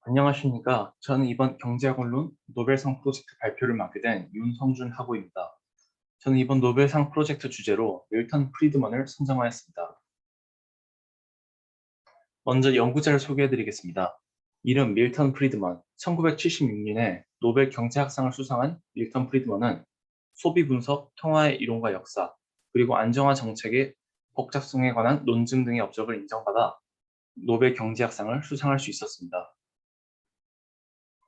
안녕하십니까. 저는 이번 경제학원론 노벨상 프로젝트 발표를 맡게 된 윤성준 학우입니다. 저는 이번 노벨상 프로젝트 주제로 밀턴 프리드먼을 선정하였습니다. 먼저 연구자를 소개해드리겠습니다. 이름 밀턴 프리드먼, 1976년에 노벨 경제학상을 수상한 밀턴 프리드먼은 소비 분석, 통화의 이론과 역사, 그리고 안정화 정책의 복잡성에 관한 논증 등의 업적을 인정받아 노벨 경제학상을 수상할 수 있었습니다.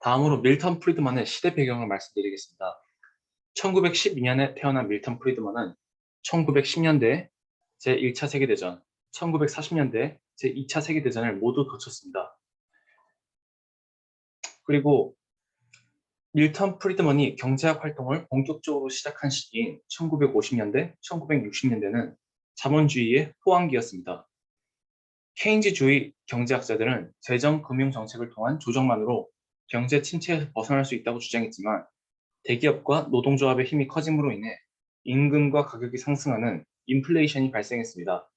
다음으로 밀턴 프리드먼의 시대 배경을 말씀드리겠습니다. 1912년에 태어난 밀턴 프리드먼은 1910년대 제1차 세계대전, 1940년대 제2차 세계대전을 모두 거쳤습니다. 그리고 밀턴 프리드먼이 경제학 활동을 본격적으로 시작한 시기인 1950년대, 1960년대는 자본주의의 호황기였습니다. 케인즈주의 경제학자들은 재정 금융 정책을 통한 조정만으로 경제 침체에서 벗어날 수 있다고 주장했지만 대기업과 노동조합의 힘이 커짐으로 인해 임금과 가격이 상승하는 인플레이션이 발생했습니다.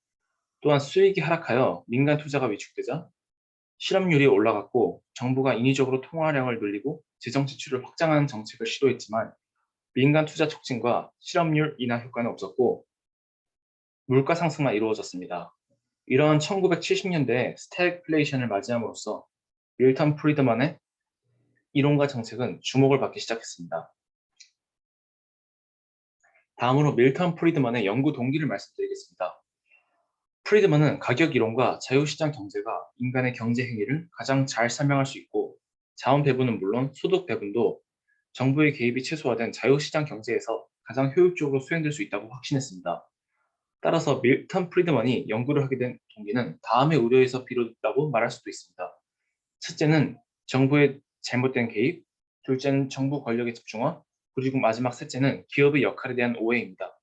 또한 수익이 하락하여 민간 투자가 위축되자 실업률이 올라갔고 정부가 인위적으로 통화량을 늘리고 재정 지출을 확장하는 정책을 시도했지만 민간 투자 촉진과 실업률 인하 효과는 없었고 물가 상승만 이루어졌습니다. 이러한 1970년대 스태그플레이션을 맞이함으로써 밀턴 프리드먼의 이론과 정책은 주목을 받기 시작했습니다. 다음으로 밀턴 프리드먼의 연구 동기를 말씀드리겠습니다. 프리드먼은 가격 이론과 자유시장 경제가 인간의 경제 행위를 가장 잘 설명할 수 있고 자원 배분은 물론 소득 배분도 정부의 개입이 최소화된 자유시장 경제에서 가장 효율적으로 수행될 수 있다고 확신했습니다. 따라서 밀턴 프리드먼이 연구를 하게 된 동기는 다음의 우려에서 비롯됐다고 말할 수도 있습니다. 첫째는 정부의 잘못된 개입, 둘째는 정부 권력의 집중화, 그리고 마지막 셋째는 기업의 역할에 대한 오해입니다.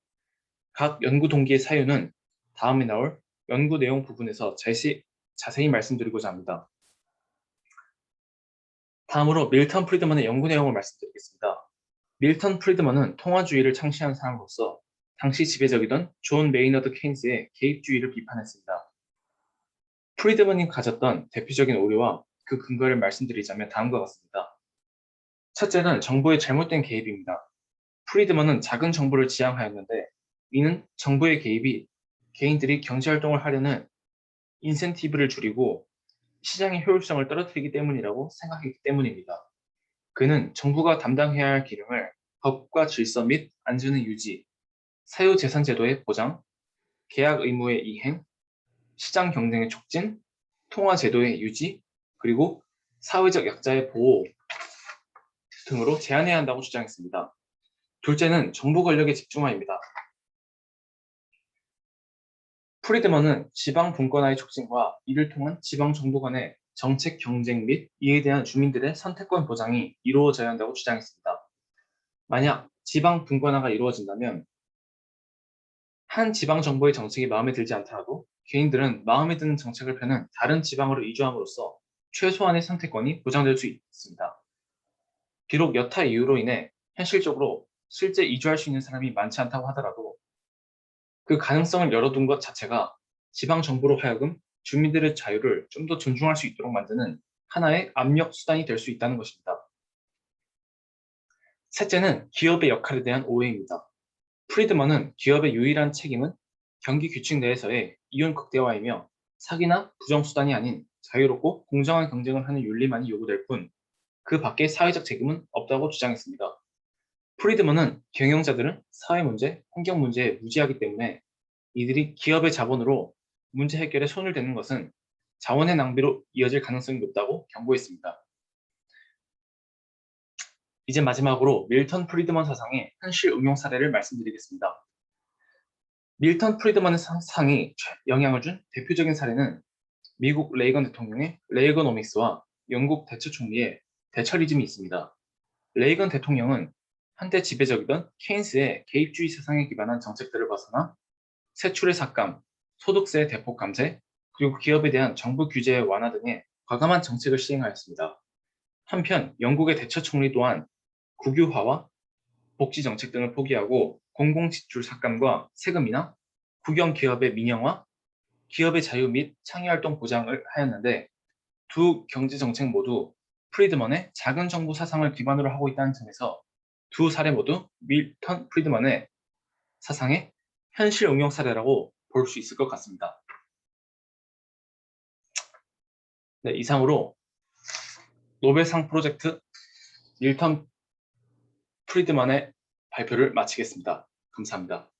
각 연구 동기의 사유는 다음에 나올 연구 내용 부분에서 자세히 말씀드리고자 합니다. 다음으로 밀턴 프리드먼의 연구 내용을 말씀드리겠습니다. 밀턴 프리드먼은 통화주의를 창시한 사람으로서 당시 지배적이던 존 메이너드 케인스의 개입주의를 비판했습니다. 프리드먼이 가졌던 대표적인 오류와 그 근거를 말씀드리자면 다음과 같습니다. 첫째는 정부의 잘못된 개입입니다. 프리드먼은 작은 정부를 지향하였는데 이는 정부의 개입이 개인들이 경제활동을 하려는 인센티브를 줄이고 시장의 효율성을 떨어뜨리기 때문이라고 생각했기 때문입니다. 그는 정부가 담당해야 할 기능을 법과 질서 및 안전의 유지, 사유재산제도의 보장, 계약 의무의 이행, 시장 경쟁의 촉진, 통화제도의 유지, 그리고 사회적 약자의 보호 등으로 제한해야 한다고 주장했습니다. 둘째는 정부 권력의 집중화입니다. 프리드먼은 지방 분권화의 촉진과 이를 통한 지방 정부 간의 정책 경쟁 및 이에 대한 주민들의 선택권 보장이 이루어져야 한다고 주장했습니다. 만약 지방 분권화가 이루어진다면 한 지방 정부의 정책이 마음에 들지 않더라도 개인들은 마음에 드는 정책을 펴는 다른 지방으로 이주함으로써 최소한의 선택권이 보장될 수 있습니다. 비록 여타 이유로 인해 현실적으로 실제 이주할 수 있는 사람이 많지 않다고 하더라도 그 가능성을 열어둔 것 자체가 지방 정부로 하여금 주민들의 자유를 좀 더 존중할 수 있도록 만드는 하나의 압력 수단이 될 수 있다는 것입니다. 셋째는 기업의 역할에 대한 오해입니다. 프리드먼은 기업의 유일한 책임은 경기 규칙 내에서의 이윤 극대화이며 사기나 부정수단이 아닌 자유롭고 공정한 경쟁을 하는 윤리만이 요구될 뿐 그 밖에 사회적 책임은 없다고 주장했습니다. 프리드먼은 경영자들은 사회 문제, 환경 문제에 무지하기 때문에 이들이 기업의 자본으로 문제 해결에 손을 대는 것은 자원의 낭비로 이어질 가능성이 높다고 경고했습니다. 이제 마지막으로 밀턴 프리드먼 사상의 현실 응용 사례를 말씀드리겠습니다. 밀턴 프리드먼의 사상이 영향을 준 대표적인 사례는 미국 레이건 대통령의 레이거노믹스와 영국 대처 총리의 대처리즘이 있습니다. 레이건 대통령은 한때 지배적이던 케인스의 개입주의 사상에 기반한 정책들을 벗어나 세출의 삭감, 소득세 대폭 감세, 그리고 기업에 대한 정부 규제의 완화 등의 과감한 정책을 시행하였습니다. 한편 영국의 대처 총리 또한 국유화와 복지 정책 등을 포기하고 공공지출 삭감과 세금 인하, 국영 기업의 민영화, 기업의 자유 및 창의활동 보장을 하였는데 두 경제 정책 모두 프리드먼의 작은 정보 사상을 기반으로 하고 있다는 점에서 두 사례 모두 밀턴 프리드먼의 사상의 현실 응용 사례라고 볼 수 있을 것 같습니다. 네, 이상으로 노벨상 프로젝트 밀턴 프리드먼의 발표를 마치겠습니다. 감사합니다.